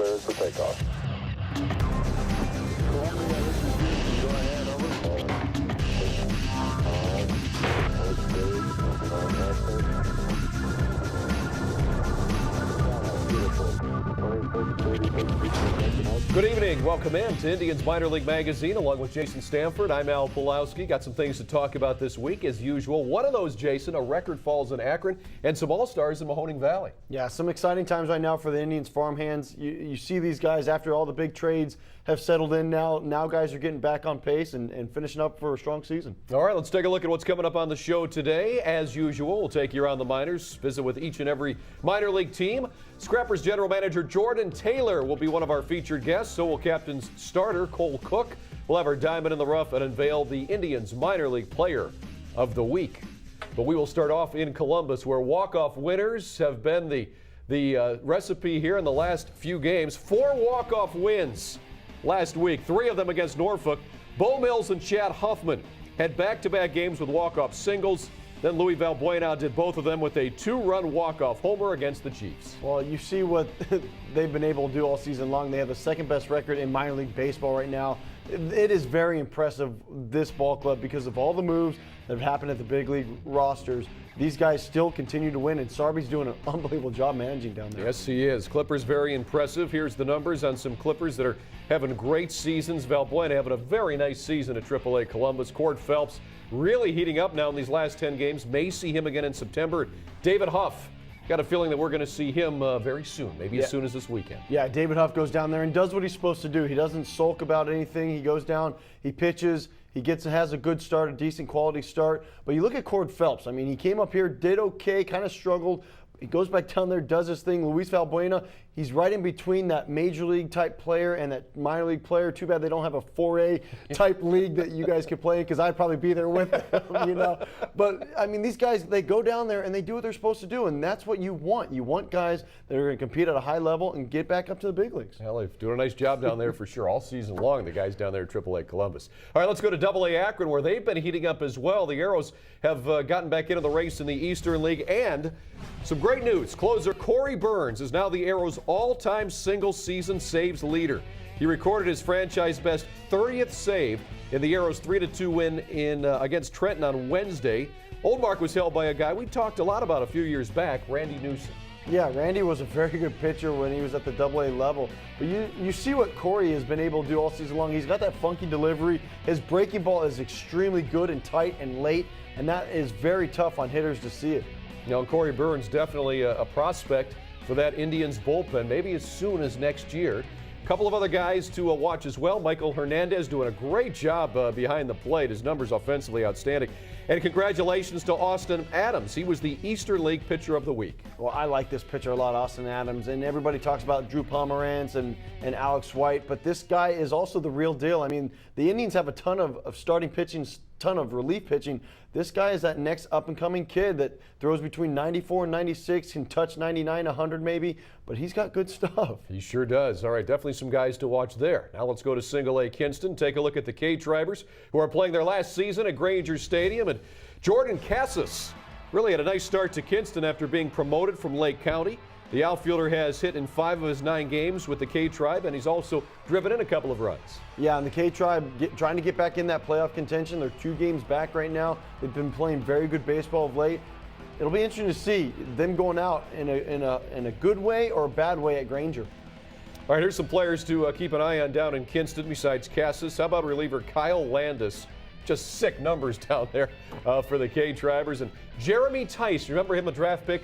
cleared for takeoff. Go ahead, Good evening. Welcome in to Indians Minor League Magazine along with Jason Stanford. I'm Al Pulowski. Got some things to talk about this week as usual. One of those, Jason, a record falls in Akron and some All-Stars in Mahoning Valley. Yeah, some exciting times right now for the Indians farmhands. You see these guys after all the big trades have settled in now. Now guys are getting back on pace and finishing up for a strong season. All right, let's take a look at what's coming up on the show today. As usual, we'll take you around the minors, visit with each and every minor league team. Scrappers General Manager Jordan Taylor will be one of our featured guests. So will Captain's starter Cole Cook. We'll have our diamond in the rough and unveil the Indians Minor League Player of the Week. But we will start off in Columbus, where walk-off winners have been the recipe here in the last few games. 4 walk-off wins last week, 3 of them against Norfolk. Bo Mills and Chad Huffman had back-to-back games with walk-off singles. Then Louis Valbuena did both of them with a 2-run walk-off homer against the Chiefs. Well, you see what they've been able to do all season long. They have the second-best record in minor league baseball right now. It is very impressive, this ball club, because of all the moves that have happened at the big league rosters. These guys still continue to win, and Sarby's doing an unbelievable job managing down there. Yes, he is. Clippers very impressive. Here's the numbers on some Clippers that are having great seasons. Valbuena having a very nice season at AAA Columbus. Cord Phelps really heating up now in these last 10 games. May see him again in September. David Huff, got a feeling that we're going to see him very soon, maybe as soon as this weekend. Yeah, David Huff goes down there and does what he's supposed to do. He doesn't sulk about anything. He goes down, he pitches, he has a good start, a decent quality start. But you look at Cord Phelps. I mean, he came up here, did okay, kind of struggled. He goes back down there, does his thing. Luis Valbuena, he's right in between that major league type player and that minor league player. Too bad they don't have a 4A type league that you guys could play, because I'd probably be there with them, you know. But, I mean, these guys, they go down there and they do what they're supposed to do, and that's what you want. You want guys that are going to compete at a high level and get back up to the big leagues. Well, they're doing a nice job down there for sure all season long, the guys down there at AAA Columbus. All right, let's go to AA Akron, where they've been heating up as well. The Arrows have gotten back into the race in the Eastern League, and some great news. Closer Corey Burns is now the Arrows' all-time single-season saves leader. He recorded his franchise-best 30th save in the Arrows' 3-2 win against Trenton on Wednesday. Old mark was held by a guy we talked a lot about a few years back, Randy Newsom. Yeah, Randy was a very good pitcher when he was at the AA level. But you see what Corey has been able to do all season long. He's got that funky delivery. His breaking ball is extremely good and tight and late, and that is very tough on hitters to see it. You know, Corey Burns definitely a prospect for that Indians bullpen, maybe as soon as next year. A couple of other guys to watch as well. Michael Hernandez doing a great job behind the plate. His numbers offensively outstanding. And congratulations to Austin Adams. He was the Eastern League Pitcher of the Week. Well, I like this pitcher a lot, Austin Adams. And everybody talks about Drew Pomeranz and Alex White, but this guy is also the real deal. I mean, the Indians have a ton of starting pitching, ton of relief pitching. This guy is that next up-and-coming kid that throws between 94 and 96, can touch 99, 100 maybe, but he's got good stuff. He sure does. All right, definitely some guys to watch there. Now let's go to Single A Kinston, take a look at the K-Tribers, who are playing their last season at Granger Stadium. And Jordan Cassis really had a nice start to Kinston after being promoted from Lake County. The outfielder has hit in 5 of his 9 games with the K-Tribe, and he's also driven in a couple of runs. Yeah, and the K-Tribe trying to get back in that playoff contention. They're 2 games back right now. They've been playing very good baseball of late. It'll be interesting to see them going out in a good way or a bad way at Granger. All right, here's some players to keep an eye on down in Kinston besides Cassis. How about reliever Kyle Landis? Just sick numbers down there for the K-Tribers. And Jeremy Tice, remember him, a draft pick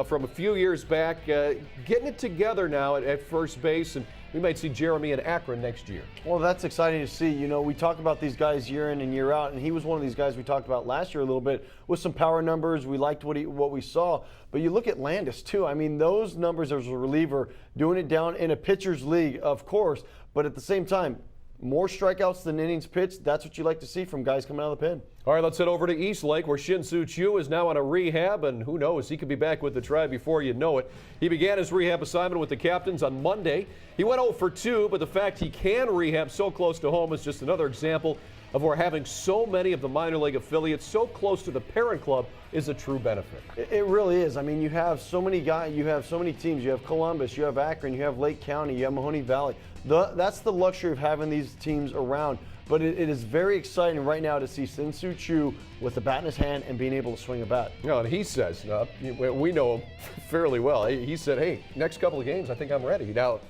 from a few years back, getting it together now at first base, and we might see Jeremy in Akron next year. Well, that's exciting to see. You know, we talk about these guys year in and year out, and he was one of these guys we talked about last year a little bit with some power numbers. We liked what we saw. But you look at Landis, too. I mean, those numbers as a reliever, doing it down in a pitcher's league, of course, but at the same time, more strikeouts than innings pitched. That's what you like to see from guys coming out of the pen. All right, let's head over to Eastlake, where Shin-Soo Choo is now on a rehab, and who knows, he could be back with the Tribe before you know it. He began his rehab assignment with the Captains on Monday. He went 0 for 2, but the fact he can rehab so close to home is just another example of where having so many of the minor league affiliates so close to the parent club is a true benefit. It really is. I mean, you have so many guys, you have so many teams. You have Columbus, you have Akron, you have Lake County, you have Mahoning Valley. That's the luxury of having these teams around. But it is very exciting right now to see Shin-Soo Choo with the bat in his hand and being able to swing a bat. You know, and he says, we know him fairly well. He said, hey, next couple of games, I think I'm ready. Now,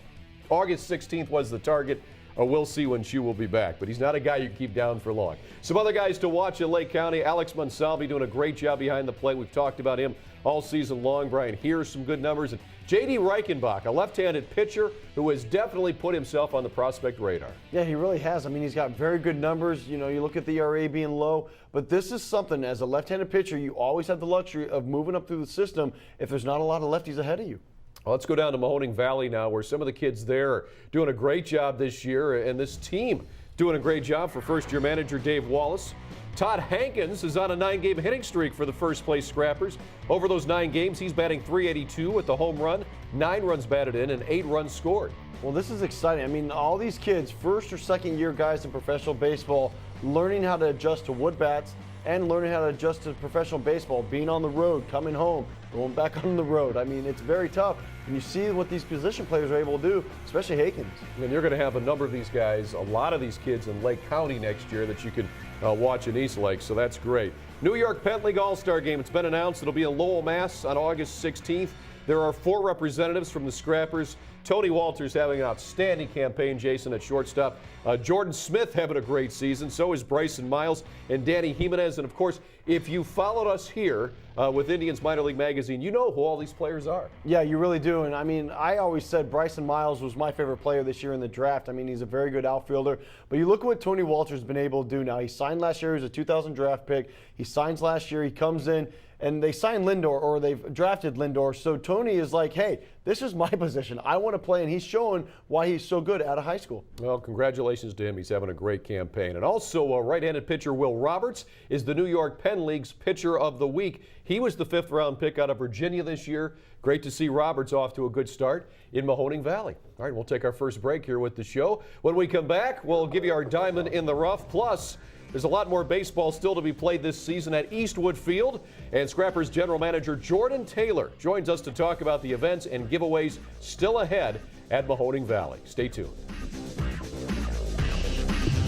August 16th was the target. We'll see when Choo will be back, but he's not a guy you can keep down for long. Some other guys to watch in Lake County. Alex Monsalve doing a great job behind the plate. We've talked about him all season long. Brian, here's some good numbers. And J.D. Reichenbach, a left-handed pitcher who has definitely put himself on the prospect radar. Yeah, he really has. I mean, he's got very good numbers. You know, you look at the ERA being low, but this is something, as a left-handed pitcher, you always have the luxury of moving up through the system if there's not a lot of lefties ahead of you. Well, let's go down to Mahoning Valley now, where some of the kids there are doing a great job this year, and this team doing a great job for first-year manager Dave Wallace. Todd Hankins is on a 9-game hitting streak for the first-place Scrappers. Over those 9 games, he's batting .382 with the home run, 9 runs batted in, and 8 runs scored. Well, this is exciting. I mean, all these kids, first or second-year guys in professional baseball, learning how to adjust to wood bats and learning how to adjust to professional baseball, being on the road, coming home, going back on the road. I mean, it's very tough. And you see what these position players are able to do, especially Hankins. And you're going to have a number of these guys, a lot of these kids in Lake County next year that you can watch in Eastlake, so that's great. New York Penn League All-Star Game, it's been announced. It'll be in Lowell, Mass. on August 16th. There are 4 representatives from the Scrappers. Tony Walters having an outstanding campaign, Jason, at shortstop. Jordan Smith having a great season. So is Bryson Miles and Danny Jimenez. And, of course, if you followed us here with Indians Minor League Magazine, you know who all these players are. Yeah, you really do. And, I mean, I always said Bryson Miles was my favorite player this year in the draft. I mean, he's a very good outfielder. But you look at what Tony Walters has been able to do now. He signed last year. He was a 2000 draft pick. He signs last year. He comes in. And they signed Lindor, or they've drafted Lindor. So Tony is like, hey, this is my position. I want to play. And he's showing why he's so good out of high school. Well, congratulations to him. He's having a great campaign. And also, right-handed pitcher Will Roberts is the New York Penn League's Pitcher of the Week. He was the 5th-round pick out of Virginia this year. Great to see Roberts off to a good start in Mahoning Valley. All right, we'll take our first break here with the show. When we come back, we'll give you our diamond in the rough. Plus, there's a lot more baseball still to be played this season at Eastwood Field, and Scrappers general manager Jordan Taylor joins us to talk about the events and giveaways still ahead at Mahoning Valley. Stay tuned.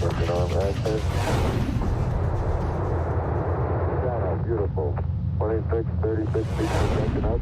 Working on access. Beautiful. 26, 36 feet per second up.